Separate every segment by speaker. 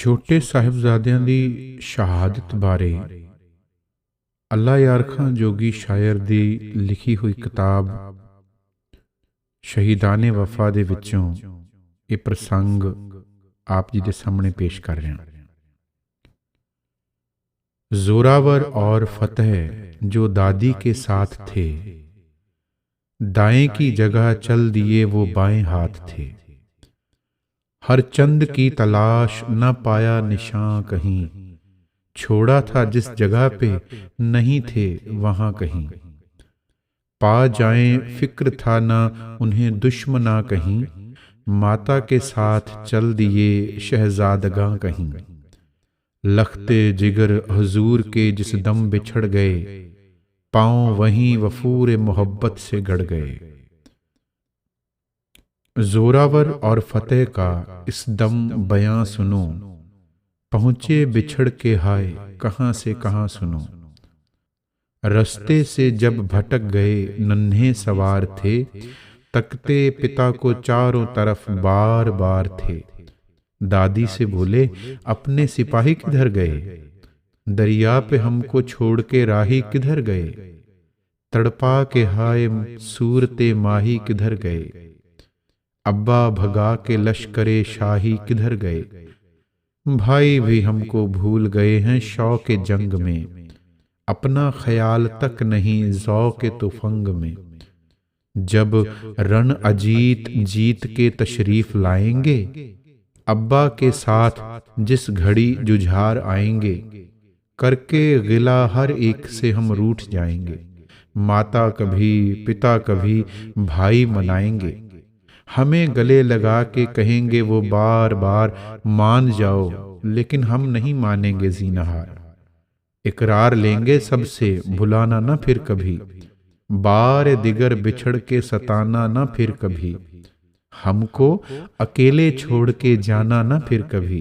Speaker 1: ਛੋਟੇ ਸਾਹਿਬਜ਼ਾਦਿਆਂ ਦੀ ਸ਼ਹਾਦਤ ਬਾਰੇ ਅੱਲਾ ਯਾਰ ਖਾਂ ਜੋਗੀ ਸ਼ਾਇਰ ਦੀ ਲਿਖੀ ਹੋਈ ਕਿਤਾਬ ਸ਼ਹੀਦਾਨੇ ਵਫਾ ਦੇ ਵਿੱਚੋਂ ਇਹ ਪ੍ਰਸੰਗ ਆਪ ਜੀ ਦੇ ਸਾਹਮਣੇ ਪੇਸ਼ ਕਰ ਰਹੇ ਹਾਂ। जोरावर और फतेह जो दादी के साथ थे, दाएं की जगह चल दिए वो बाएं हाथ थे। हर चंद की तलाश न पाया निशान कहीं, छोड़ा था जिस जगह पे नहीं थे वहां कहीं। पा जाएं फिक्र था ना उन्हें दुश्मना कहीं, माता के साथ चल दिए शहजादगां कहीं। लखते जिगर हजूर के जिस दम बिछड़ गए, पांव वहीं वफूर मोहब्बत से गड़ गए। जोरावर और फतेह का इस दम बयां सुनो, पहुंचे बिछड़ के हाय कहां से कहां सुनो। रस्ते से जब भटक गए नन्हे सवार थे, तकते पिता को चारों तरफ बार बार थे। दादी से बोले अपने सिपाही किधर गए, दरिया पे हमको छोड़ के राही किधर गए। तड़पा के हाय सूरते माही किधर गए, अब्बा भगा के लश्करे शाही किधर गए। भाई भी हमको भूल गए हैं शौके जंग में, अपना ख्याल तक नहीं ज़ौक़े तुफंग में। जब रण अजीत जीत के तशरीफ लाएंगे, अब्बा के साथ जिस घड़ी जुझार आएंगे, करके गिला हर एक से हम रूठ जाएंगे। माता कभी पिता कभी भाई मनाएंगे, हमें गले लगा के कहेंगे वो बार बार मान जाओ, लेकिन हम नहीं मानेंगे ज़ीनहार। इकरार लेंगे सबसे भुलाना न फिर कभी, बार दिगर बिछड़ के सताना न फिर कभी। हमको अकेले छोड़ के जाना न फिर कभी,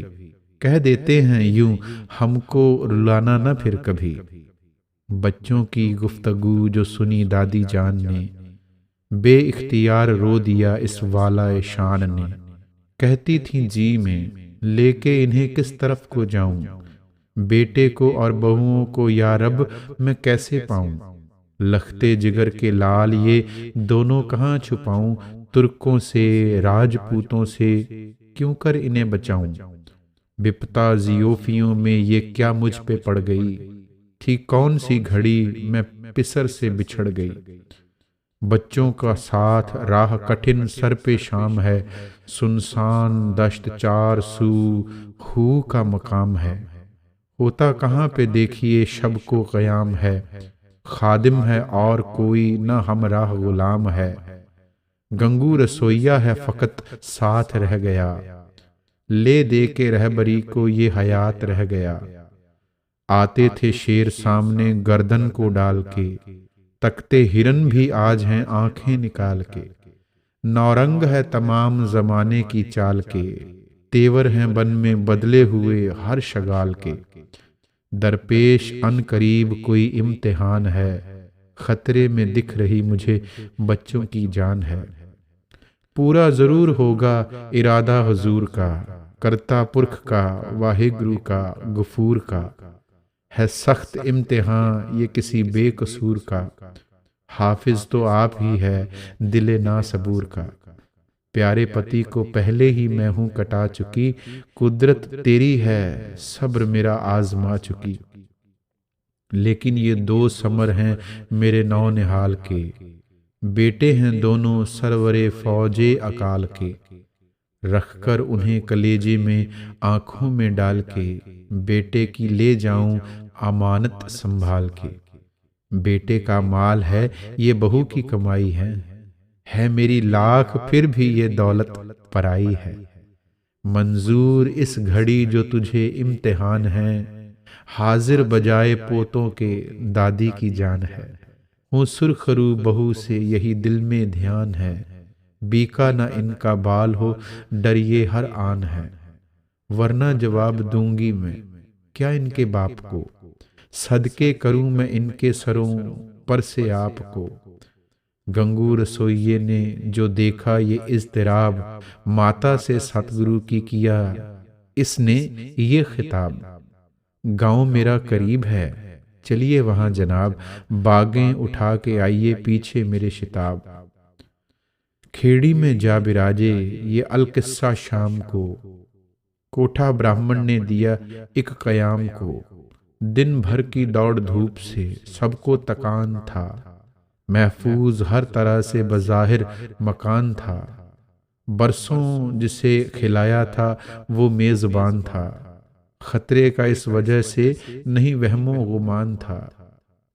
Speaker 1: कह देते हैं यूं हमको रुलाना न फिर कभी। बच्चों की गुफ्तगू जो सुनी दादी जान ने, बे इख्तियार रो दिया इस वाला शान ने। कहती थी जी में लेके इन्हें किस तरफ को जाऊं, बेटे को और बहुओं को या रब मैं कैसे पाऊं। लखते जिगर के लाल ये दोनों कहाँ छुपाऊं, तुर्कों से राजपूतों से क्यों कर इन्हें बचाऊं। विपता जियोफियों में ये क्या मुझ पे पड़ गई, थी कौन सी घड़ी मैं पिसर से बिछड़ गई। बच्चों का साथ राह कठिन सर पे शाम है, सुनसान दश्त चार सू खू का मकाम है। होता कहाँ पे देखिए शब को क़याम है, खादिम है और कोई न हमराह गुलाम है। गंगू रसोइया है फ़कत साथ रह गया, ले दे के रहबरी को ये हयात रह गया। आते थे शेर सामने गर्दन को डाल के, तकते हिरन भी आज हैं आंखें निकाल के। नौरंग है तमाम ज़माने की चाल के, तेवर हैं बन में बदले हुए हर शगाल के। दरपेश अन करीब कोई इम्तिहान है, खतरे में दिख रही मुझे बच्चों की जान है। पूरा ज़रूर होगा इरादा हुजूर का, करता पुरख का वाहिगुरु का गफूर का। है सख्त इम्तिहान ये किसी बेकसूर का, हाफिज तो आप ही है दिले ना सबूर का। प्यारे पति को पहले ही मैं हूँ कटा चुकी, कुदरत तेरी है सब्र मेरा आजमा चुकी। लेकिन ये दो समर हैं मेरे नौ निहाल के, बेटे हैं दोनों सरवरे फौजे अकाल के। रखकर उन्हें कलेजे में आँखों में डाल के, बेटे की ले जाऊं अमानत संभाल के। बेटे का माल है ये बहू की कमाई है मेरी लाख फिर भी ये दौलत पराई है। मंजूर इस घड़ी जो तुझे इम्तिहान है, हाजिर बजाए पोतों के दादी की जान है। हूँ सुरखरू बहू से यही दिल में ध्यान है, बीका न इनका बाल हो डर ये हर आन है। वरना जवाब दूंगी मैं क्या इनके बाप को, सदके करूं मैं इनके सरों पर से आपको। गंगू रसोइये ने जो देखा ये इज़्तिराब, माता से सतगुरु की किया इसने ये खिताब, गांव मेरा करीब है, चलिए वहां जनाब, बागें उठा के आइए पीछे मेरे शिताब। खेड़ी में जा बिराजे ये अलकिस्सा शाम को, कोठा ब्राह्मण ने दिया एक कयाम को। दिन भर की दौड़ धूप से सबको तकान था, महफूज हर तरह से बज़ाहिर मकान था। बरसों जिसे खिलाया था वो मेज़बान था, खतरे का इस वजह से नहीं वहमो गुमान था।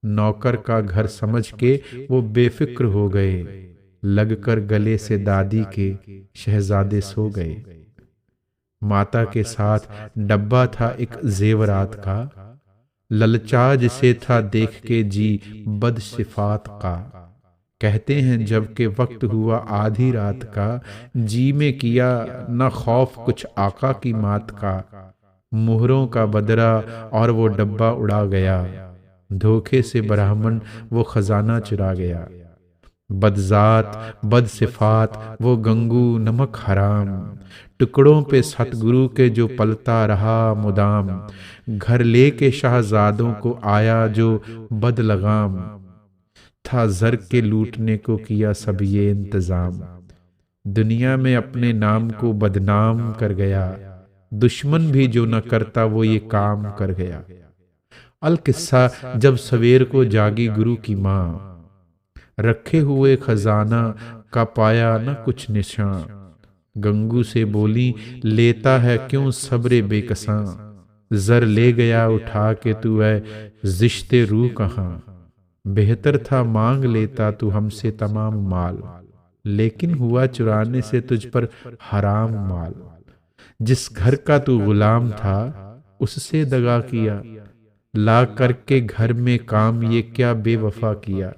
Speaker 1: नौकर का घर समझ के वो बेफिक्र हो गए, लगकर गले से दादी के शहजादे सो गए। माता के साथ डब्बा था एक जेवरात का, ललचा जिसे था देख के जी बदसिफात का। कहते हैं जब के वक्त हुआ आधी रात का, जी में किया न खौफ कुछ आका की मात का। मुहरों का बदरा और वो डब्बा उड़ा गया, धोखे से ब्राह्मण वो खजाना चुरा गया। बदजात बदसिफात वो गंगू नमक हराम, टुकड़ों पे सतगुरु के जो पलता रहा मुदाम। घर लेके शाहजादों को आया जो बदलगाम, था जर के लूटने को किया सब ये इंतजाम। दुनिया में अपने नाम को बदनाम कर गया, दुश्मन भी जो न करता वो ये काम कर गया। अल किस्सा, जब सवेर को जागी गुरु की माँ, रखे हुए खजाना का पाया न कुछ निशान। गंगू से बोली लेता है क्यों सब्रे बेकसां, जर ले गया उठा के तू है जिश्ते रूह कहाँ। बेहतर था मांग लेता तू हमसे तमाम माल, लेकिन हुआ चुराने से तुझ पर हराम माल। जिस घर का तू गुलाम था उससे दगा किया, ला करके घर में काम ये क्या बेवफा किया।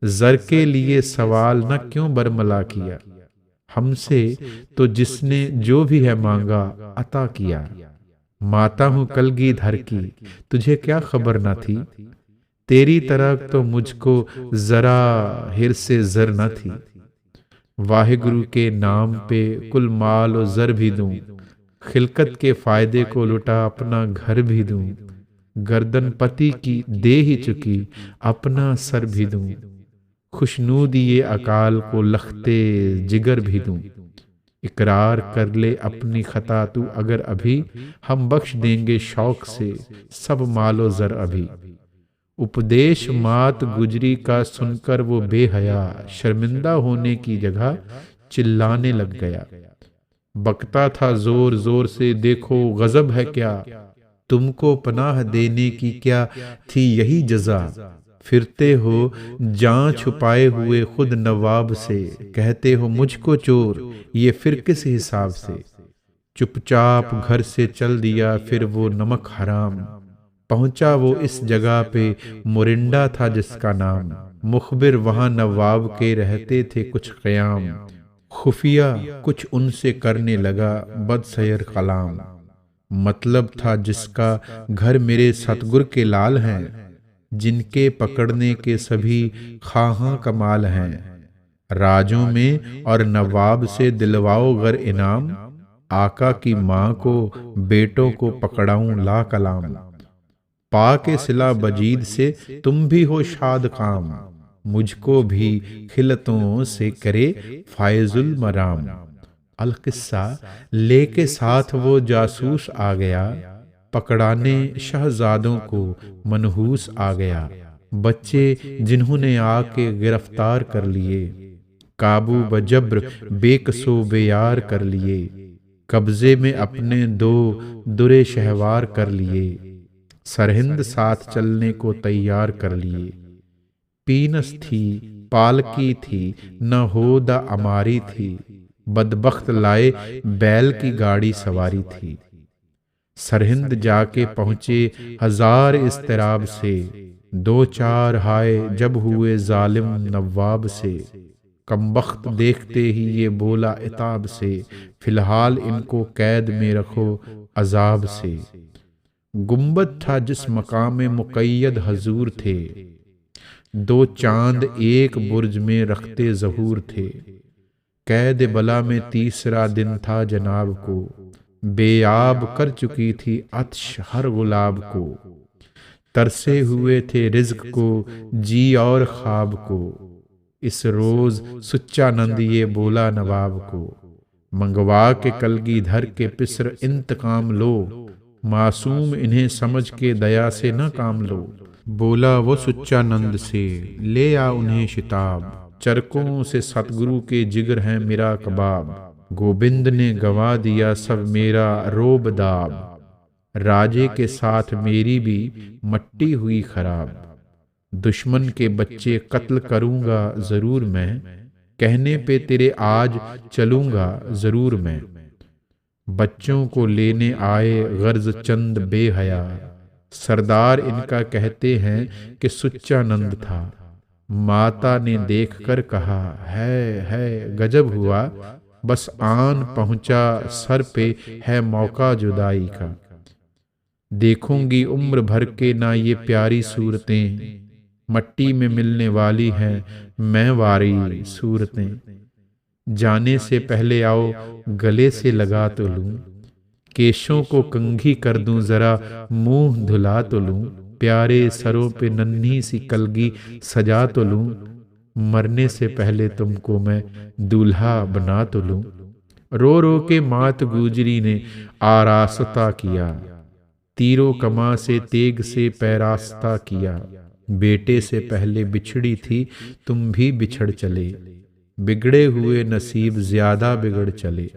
Speaker 1: जर के लिए सवाल न क्यों बरमला किया, हमसे तो जिसने जो भी है मांगा अता किया। माता हूं कलगी धर की, तुझे क्या खबर न थी, तेरी तरह तो मुझको जरा हिर्स से जर न थी। वाहिगुरु के नाम पे कुल माल और जर भी दूं, खिलकत के फायदे को लुटा अपना घर भी दूं। गर्दन पति की दे ही चुकी, अपना सर भी दूं। खुशनूदी ये अकाल को लखते जिगर भी दूं। इकरार कर ले अपनी खता तू अगर अभी, हम बख्श देंगे शौक से सब मालो जर अभी। उपदेश मात गुजरी का सुनकर वो बेहया, शर्मिंदा होने की जगह चिल्लाने लग गया। बकता था जोर जोर से देखो गजब है क्या, तुमको पनाह देने की क्या थी यही जजा। फिरते हो जान छुपाए हुए खुद नवाब से, कहते हो मुझको चोर ये फिर किस हिसाब से। चुपचाप घर से चल दिया फिर वो नमक हराम, पहुंचा वो इस जगह पे मोरिंडा था जिसका नाम। मुखबिर वहां नवाब के रहते थे कुछ क़याम, खुफिया कुछ उनसे करने लगा बदसैर कलाम। मतलब था जिसका घर मेरे सतगुर के लाल हैं, जिनके पकड़ने के सभी खाहां कमाल हैं। राजों में और नवाब से दिलवाओ गर इनाम, आका की माँ को बेटों को पकड़ाऊं ला कलाम। पा के सिला बजीद से तुम भी हो शाद काम, मुझको भी खिलतों से करे फायजुल मराम। अल किस्सा, लेके साथ वो जासूस आ गया, पकड़ाने शहजादों को मनहूस आ गया। बच्चे जिन्होंने आके गिरफ्तार कर लिए, काबू बजब्र बेकसो बेयार कर लिए। कब्जे में अपने दो दुरे शहवार कर लिए, सरहिंद साथ चलने को तैयार कर लिए। पीनस थी पालकी थी न होदा अमारी थी, बदबख्त लाए बैल की गाड़ी सवारी थी। सरहिंद जाके पहुंचे हजार इस्तराब से, दो चार हाय जब हुए जालिम नवाब से। कमबख्त देखते ही ये बोला इताब से, फिलहाल इनको कैद में रखो अजाब से। गुंबद था जिस मकाम में मुक़य्यद हजूर थे, दो चांद एक बुर्ज में रखते ज़हूर थे। कैद बला में तीसरा दिन था जनाब को, बेआब कर चुकी थी अत्श हर गुलाब को। तरसे हुए थे रिज़्क़ को जी और ख्वाब को। इस रोज़ सुच्चा नंद ये बोला नवाब को, मंगवा के कलगी धर के पिसर इंतकाम लो। मासूम इन्हें समझ के दया से न काम लो। बोला वो सुच्चा नंद से, ले आ उन्हें शिताब। चरकों से सतगुरु के जिगर है मेरा कबाब। गोविंद ने गवा दिया सब मेरा रोब दाब। राजे के साथ मेरी भी मट्टी हुई खराब। दुश्मन के बच्चे कत्ल करूंगा जरूर मैं, कहने पे तेरे आज चलूंगा जरूर मैं। बच्चों को लेने आए गर्ज चंद बेहया, सरदार इनका कहते हैं कि सुच्चा नंद था। माता ने देखकर कहा है गजब हुआ, बस आन पहुंचा सर पे है मौका जुदाई का। देखूंगी उम्र भर के ना ये प्यारी सूरतें, मट्टी में मिलने वाली हैं मैं वारी सूरतें। जाने से पहले आओ गले से लगा तो लूं, केशों को कंघी कर दूं जरा मुंह धुला तो लूं। प्यारे सरों पे नन्ही सी कलगी सजा तो लूं, मरने से पहले तुमको मैं दूल्हा बना तो लूं। रो रो के मात गुजरी ने आरास्ता किया, तीरों कमा से तेग से पैरास्ता किया। बेटे से पहले बिछड़ी थी तुम भी बिछड़ चले, बिगड़े हुए नसीब ज्यादा बिगड़ चले।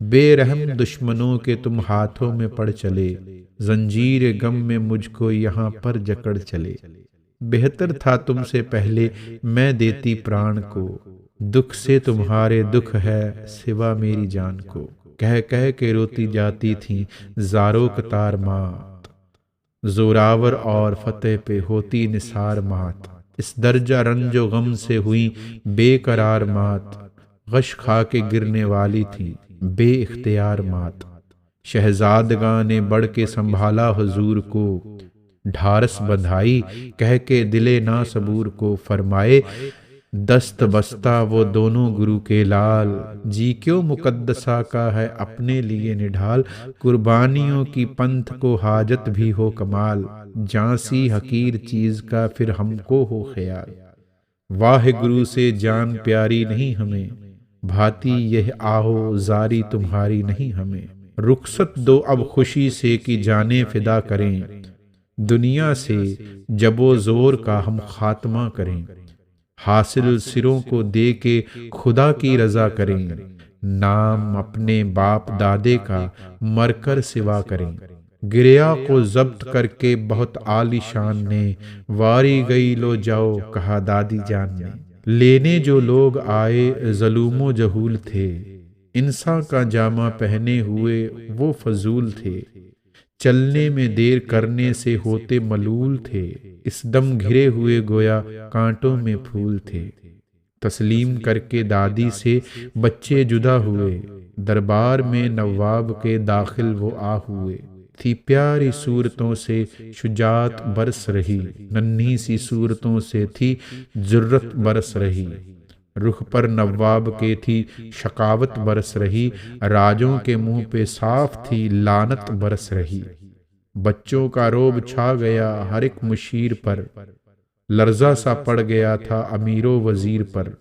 Speaker 1: बेरहम दुश्मनों के तुम हाथों में पड़ चले, जंजीर गम में मुझको यहाँ पर जकड़ चले। बेहतर था तुमसे पहले मैं देती प्राण को, दुख से तुम्हारे दुख है सिवा मेरी जान को। कह कह के रोती जाती थी ज़ारो कतार मात, जोरावर और फतेह पे होती निसार मात। इस दर्जा रंजो गम से हुई बेकरार मात, गश खा के गिरने वाली थी बे इख्तियार मात। शहजादगां ने बढ़ के संभाला हुजूर को, ढारस बंधाई कह के दिले ना सबूर को। फरमाए दस्त बस्ता वो दोनों गुरु के लाल, जी क्यों मुकद्दसा का है अपने लिए निढाल। कुर्बानियों की पंथ को हाजत भी हो कमाल, जांसी हकीर चीज का फिर हमको हो ख्याल। वाहे गुरु से जान प्यारी नहीं हमें, भाती यह आहो जारी तुम्हारी नहीं हमें। रुखसत दो अब खुशी से कि जाने फिदा करें, दुनिया से जबो जोर का हम खात्मा करें। हासिल सिरों को दे के खुदा की रजा करें, नाम अपने बाप दादे का मरकर सिवा करें। गिरिया को जब्त करके बहुत आलीशान ने, वारी गई लो जाओ कहा दादी जान ने। लेने जो लोग आए ज़लूमो जहूल थे, इंसान का जामा पहने हुए वो फजूल थे। चलने में देर करने से होते मलूल थे, इस दम घिरे हुए गोया कांटों में फूल थे। तस्लीम करके दादी से बच्चे जुदा हुए, दरबार में नवाब के दाखिल वो आ हुए। थी प्यारी सूरतों से शुजात बरस रही, नन्ही सी सूरतों से थी जुर्रत बरस रही। रुख पर नवाब के थी शकावत बरस रही, राजों के मुंह पे साफ थी लानत बरस रही। बच्चों का रोब छा गया हर एक मुशीर पर, लर्जा सा पड़ गया था अमीरो वजीर पर।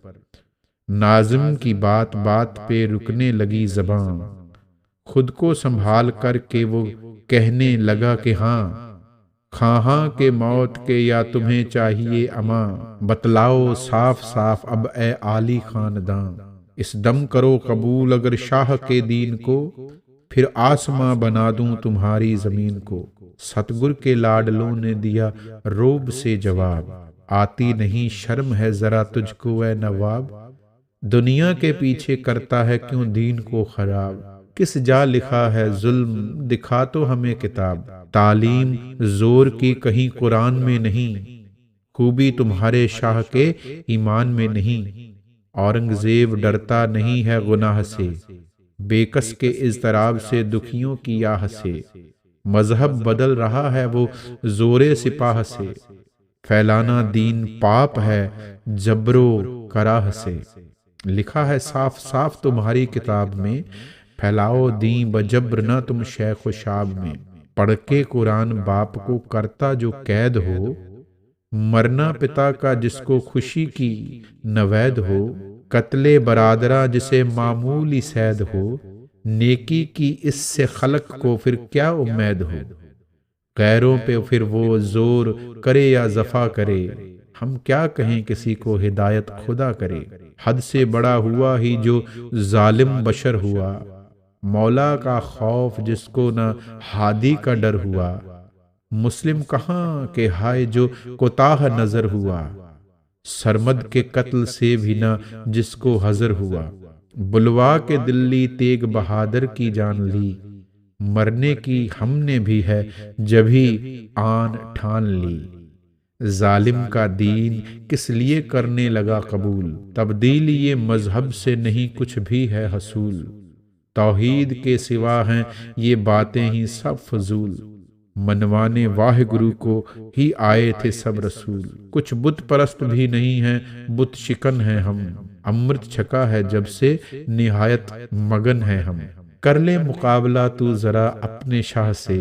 Speaker 1: नाज़िम की बात बात पे रुकने लगी ज़बान, खुद को संभाल कर के वो कहने लगा कि हाँ, खां के मौत के या तुम्हें चाहिए अमा। बतलाओ साफ साफ अब ए आली खानदां, इस दम करो कबूल अगर शाह के दीन को, फिर आसमां बना दूं तुम्हारी जमीन को। सतगुर के लाडलों ने दिया रोब से जवाब, आती नहीं शर्म है जरा तुझको ए नवाब। दुनिया के पीछे करता है क्यों दीन को खराब, किस जा लिखा है जुल्म दिखा तो हमें किताब। तालीम जोर की कहीं कुरान में नहीं, खूबी तुम्हारे शाह के ईमान में नहीं। औरंगजेब डरता नहीं है गुनाह से, बेकस के इज़्तिराब से दुखियों की आह से। मजहब बदल रहा है वो जोरे सिपाह से, फैलाना दीन पाप है जबरो कराह से। लिखा है साफ साफ तुम्हारी किताब में, फैलाओ दी बजब्र न तुम शेख व शाब में। पढ़ के कुरान बाप को करता जो कैद हो, मरना पिता का जिसको खुशी की नवैद हो, कत्ले बरादरा जिसे मामूली सैद हो, नेकी की इससे खलक को फिर क्या उम्मीद हो। गैरों पे फिर वो जोर करे या जफा करे, हम क्या कहें किसी को हिदायत खुदा करे। हद से बड़ा हुआ ही जो जालिम बशर हुआ, मौला का खौफ जिसको न हादी का डर हुआ। मुस्लिम कहाँ के हाय जो कोताह नजर हुआ, सरमद के कत्ल से भी न जिसको हजर हुआ। बुलवा के दिल्ली तेग बहादुर की जान ली, मरने की हमने भी है जभी आन ठान ली। जालिम का दीन किस लिए करने लगा कबूल, तब्दीली ये मजहब से नहीं कुछ भी है हसूल। तौहीद के सिवा हैं ये बातें ही सब फजूल, मनवाने वाहिगुरु को ही आए थे सब रसूल। कुछ बुत परस्त भी नहीं है, बुत शिकन है हम, अमृत छका है जब से निहायत मगन है हम। कर ले मुकाबला तू जरा अपने शाह से,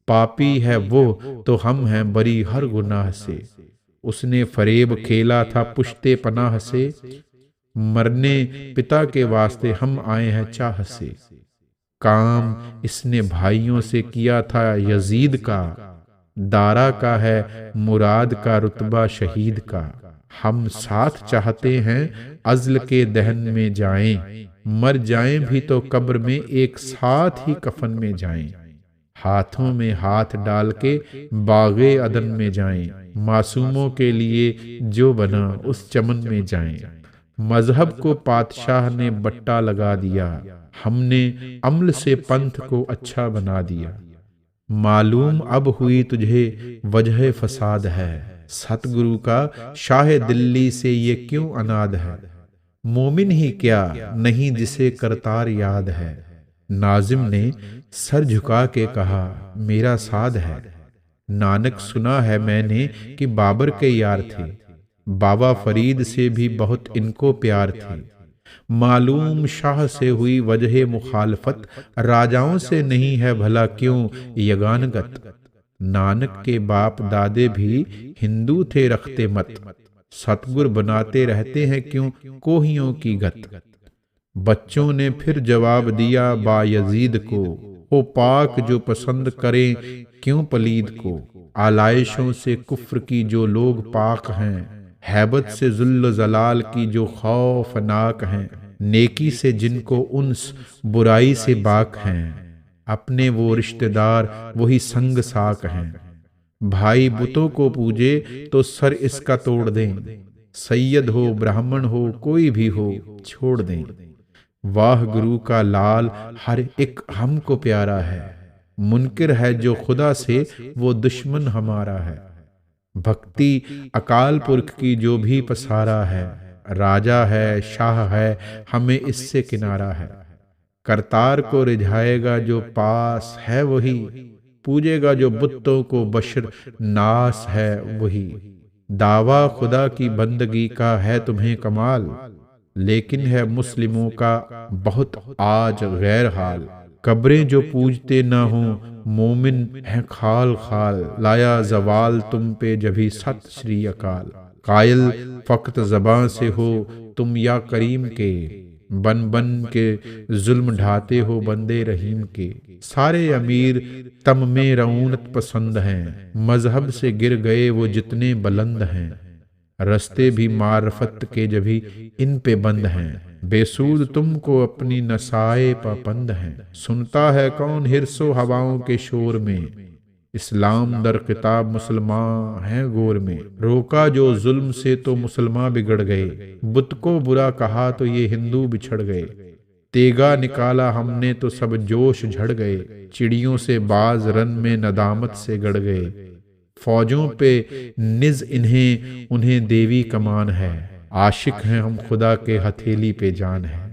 Speaker 1: पापी है वो तो हम हैं बरी हर गुनाह से। उसने फरेब खेला था पुश्ते पनाह से, मरने पिता के वास्ते हम आए हैं चाह से। काम इसने भाइयों से किया था यजीद का, दारा का है मुराद का रुतबा शहीद का। हम साथ चाहते हैं अज़्ल के दहन में जाएं, मर जाएं भी तो कब्र में एक साथ ही कफन में जाएं। हाथों में हाथ डाल के बागे अदन में जाएं, मासूमों के लिए जो बना उस चमन में जाएं। मजहब को पातशाह ने बट्टा लगा दिया, हमने अम्ल से पंथ को अच्छा बना दिया। मालूम अब हुई तुझे वजह फसाद है, सतगुरु का शाह दिल्ली से ये क्यों अनाद है। मोमिन ही क्या नहीं जिसे करतार याद है, नाजिम ने सर झुका के कहा मेरा साध है। नानक सुना है मैंने कि बाबर के यार थे, बाबा फरीद से भी बहुत इनको प्यार थे। मालूम शाह से हुई वजह मुखालफत, राजाओं से नहीं है भला क्यों यगानगत। नानक के बाप दादे भी हिंदू थे रखते मत, सतगुर बनाते रहते हैं क्यों कोहियों की गत। बच्चों ने फिर जवाब दिया बायजीद को, ओ पाक जो पसंद करें क्यों पलीद को। आलाइशों से कुफ्र की जो लोग पाक हैं, हैबत से जुल्ल जलाल की जो खौफनाक हैं। नेकी से जिनको उन्स बुराई से बाक हैं, अपने वो रिश्तेदार वही संग साक हैं। भाई बुतों को पूजे तो सर इसका तोड़ दें, सैयद हो ब्राह्मण हो कोई भी हो छोड़ दें। वाह गुरु का लाल हर एक हमको प्यारा है, मुनकिर है जो खुदा से वो दुश्मन हमारा है। भक्ति अकाल पुरख की जो भी पसारा है, राजा है शाह है हमें इससे किनारा है। करतार को रिझाएगा जो पास है वही, पूजेगा जो बुतों को बशर नास है वही। दावा खुदा की बंदगी का है तुम्हें कमाल, लेकिन है मुस्लिमों का बहुत आज गैर हाल। कब्रें जो पूजते ना हो मोमिन है खाल खाल, लाया जवाल तुम पे जभी सत श्री अकाल। कायल फक्त ज़बां से हो तुम या करीम के, बन बन के जुल्म ढाते हो बंदे रहीम के। सारे अमीर तम में रऊनत पसंद हैं, मजहब से गिर गए वो जितने बुलंद हैं। रस्ते भी मार्फत के जभी इन पे बंद हैं, बेसूद तुमको अपनी नसाए पाबंद हैं। सुनता है कौन हिरसो हवाओं के शोर में, इस्लाम दर किताब मुसलमान हैं गोर में। रोका जो जुल्म से तो मुसलमान बिगड़ गए, बुत को बुरा कहा तो ये हिंदू बिछड़ गए। तेगा निकाला हमने तो सब जोश झड़ गए, चिड़ियों से बाज रन में नदामत से गड़ गए। फौजों पे निज इन्हें उन्हें देवी कमान है, आशिक हैं हम खुदा के हथेली पे जान है।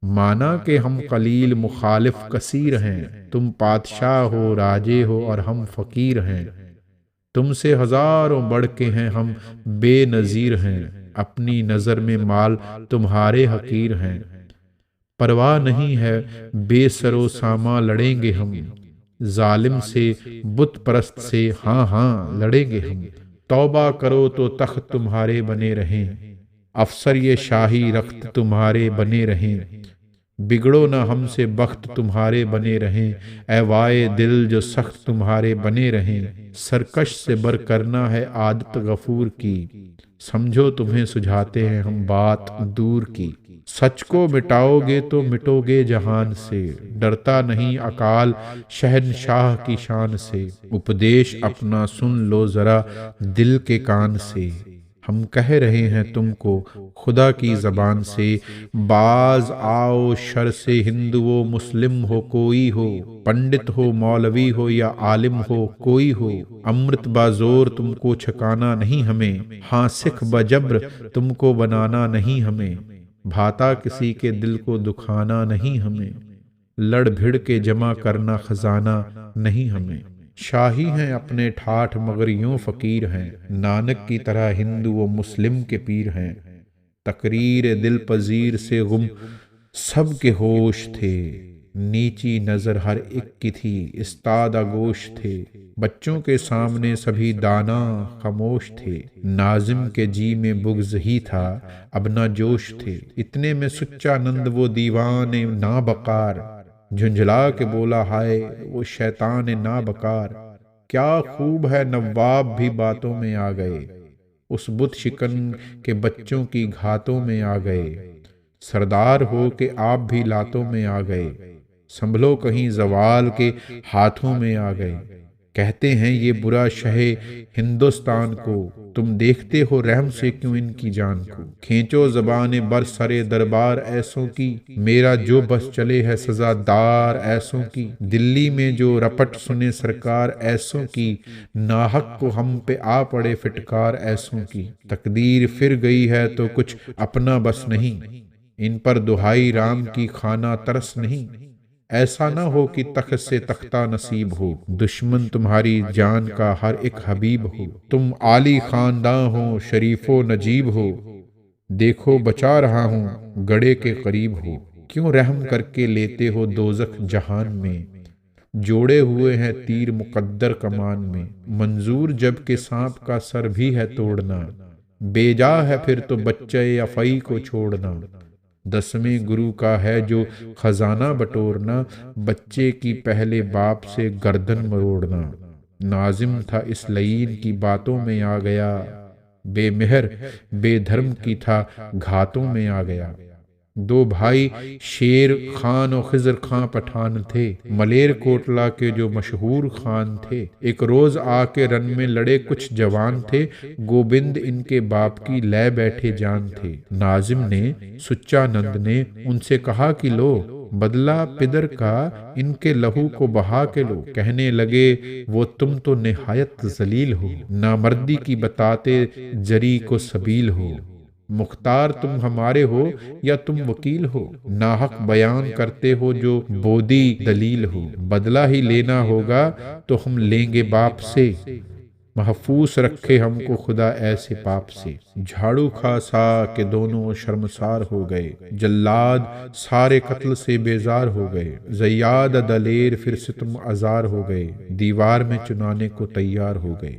Speaker 1: माना कि हम कलील मुखालिफ कसीर हैं, तुम पातशाह हो राजे हो और हम फकीर हैं। तुमसे हजारों बढ़ के हैं हम बेनजीर हैं, अपनी नजर में माल तुम्हारे हकीर हैं। परवाह नहीं है बेसरो सामा लड़ेंगे हम, जालिम से बुत परस्त से हाँ हाँ लड़ेंगे हम। तौबा करो तो तख्त तुम्हारे बने रहें, अफसर ये शाही रख्त तुम्हारे बने रहें। बिगड़ो ना हमसे बख्त तुम्हारे बने रहें, ए वाए दिल जो सख्त तुम्हारे बने रहें। सरकश से बर करना है आदत गफूर की, समझो तुम्हें सुझाते हैं हम बात दूर की। सच को मिटाओगे तो मिटोगे जहान से, डरता नहीं अकाल शहनशाह की शान से। उपदेश अपना सुन लो जरा दिल के कान से, हम कह रहे हैं तुमको खुदा की जबान से। बाज आओ शर से हिंदू वो मुस्लिम हो कोई हो, पंडित हो मौलवी हो या आलिम हो कोई हो। अमृत बाजोर तुमको छकाना नहीं हमें, हाँ सिख बजब्र तुमको बनाना नहीं हमें। भाता किसी के दिल को दुखाना नहीं हमें, लड़ भिड़ के जमा करना खजाना नहीं हमें। शाही हैं अपने ठाठ मगर यूं फकीर हैं, नानक की तरह हिंदू व मुस्लिम के पीर हैं। तकरीर दिल पजीर से गुम सब के होश थे, नीची नजर हर एक की थी इस्ताद आगोश थे। बच्चों के सामने सभी दाना खामोश थे, नाजिम के जी में बुग़्ज़ ही था अब ना जोश थे। इतने में सुच्चा नंद वो दीवाने ना बकार, झुंझला के बोला हाय वो शैतान ना बकार। क्या खूब है नवाब भी बातों में आ गए, उस बुत शिकन के बच्चों की घातों में आ गए। सरदार हो के आप भी लातों में आ गए, संभलो कहीं जवाल के हाथों में आ गए। कहते हैं ये बुरा शहे हिंदुस्तान को, तुम देखते हो रहम से क्यों इनकी जान को। खींचो ज़बाने बर सरे दरबार ऐसों की, मेरा जो बस चले है सजादार ऐसों की। दिल्ली में जो रपट सुने सरकार ऐसों की, नाहक को हम पे आ पड़े फिटकार ऐसों की। तकदीर फिर गई है तो कुछ अपना बस नहीं, इन पर दुहाई राम की खाना तरस नहीं। ऐसा ना हो कि तख्त से तख्ता नसीब हो, दुश्मन तुम्हारी जान का हर एक हबीब हो। तुम आली खानदान हो शरीफो नजीब हो, देखो बचा रहा हूँ गड़े के करीब हो। क्यों रहम करके लेते हो दोजख जहान में, जोड़े हुए हैं तीर मुकद्दर कमान में। मंजूर जब के सांप का सर भी है तोड़ना, बेजा है फिर तो बच्चे या फई को छोड़ना। 10वें गुरु का है जो खजाना बटोरना, बच्चे की पहले बाप से गर्दन मरोड़ना। नाजिम था इस लईन की बातों में आ गया, बेमेहर बेधर्म की था घातों में आ गया। 2 भाई शेर खान और खिजर खां पठान थे, मलेर कोटला के जो मशहूर खान थे। एक रोज आके रन में लड़े कुछ जवान थे, गोविंद इनके बाप की लै बैठे जान थे। नाजिम ने सुच्चा नंद ने उनसे कहा कि लो बदला पिदर का इनके लहू को बहा के लो। कहने लगे वो तुम तो निहायत जलील हो, नामर्दी की बताते जरी को सबील हो। मुख्तार तुम हमारे हो या तुम वकील हो, नाहक बयान करते हो जो बोदी दलील हो। बदला ही लेना होगा तो हम लेंगे बाप से, महफूस रखे हमको खुदा ऐसे पाप से। झाड़ू खा सा के दोनों शर्मसार हो गए, जल्लाद सारे कत्ल से बेजार हो गए। जयाद दलेर फिर सितम आजार हो गए, दीवार में चुनाने को तैयार हो गए।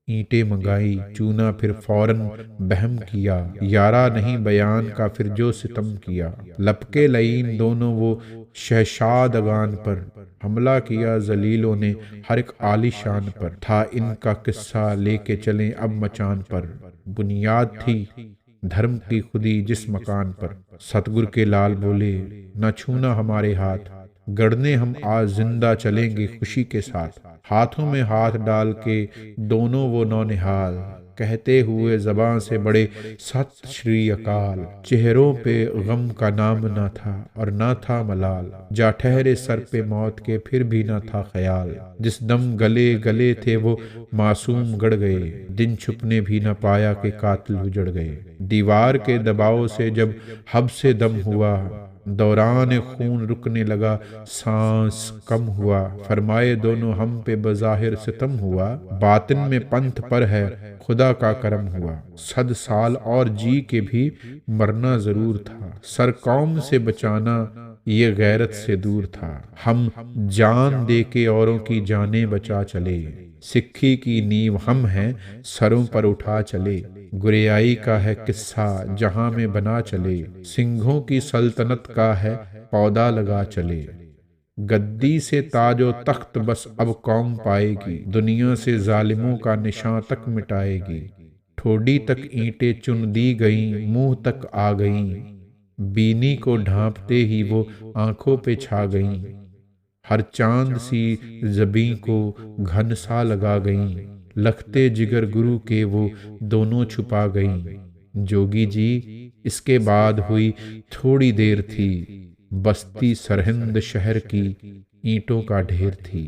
Speaker 1: ईंटें मंगाई चूना फिर फौरन बहम किया, यारा नहीं बयान का फिर जो सितम किया। लपके लईन दोनों वो शहशाद अगान पर, हमला किया जलीलों ने हर एक आलीशान पर। था इनका किस्सा लेके चलें अब मचान पर, बुनियाद थी धर्म की खुदी जिस मकान पर। सतगुर के लाल बोले न छूना हमारे हाथ, गढ़ने हम आज जिंदा चलेंगे खुशी के साथ। हाथों में हाथ डाल के दोनों वो नौनिहाल, कहते हुए ज़बां से बड़े सत श्री अकाल। चेहरों पे गम का नाम ना था और ना था मलाल, जा ठहरे सर पे मौत के फिर भी ना था ख्याल। जिस दम गले गले थे वो मासूम गड़ गए, दिन छुपने भी न पाया कि कातिल उजड़ गए। दीवार के दबाव से जब हब से दम हुआ, दौरान खून रुकने लगा, सांस कम हुआ। फरमाए दोनों हम पे बज़ाहिर सितम हुआ, बातिन में पंथ पर है खुदा का करम हुआ। 100 साल और जी के भी मरना जरूर था, सर कौम से बचाना ये गैरत से दूर था। हम जान दे के औरों की जानें बचा चले, सिक्खी की नींव हम हैं सरों पर उठा चले। गुरियाई का है किस्सा जहां में बना चले, सिंघों की सल्तनत का है पौधा लगा चले। गद्दी से ताजो तख्त बस अब कौम पाएगी, दुनिया से जालिमों का निशान तक मिटाएगी। ठोडी तक ईंटें चुन दी गईं, मुंह तक आ गईं, बीनी को ढांपते ही वो आंखों पे छा गईं। हर चांद सी जबीं को घन सा लगा गईं, लखते जिगर गुरु के वो दोनों छुपा गईं। जोगी जी इसके बाद हुई थोड़ी देर थी, बस्ती सरहिंद शहर की ईंटों का ढेर थी।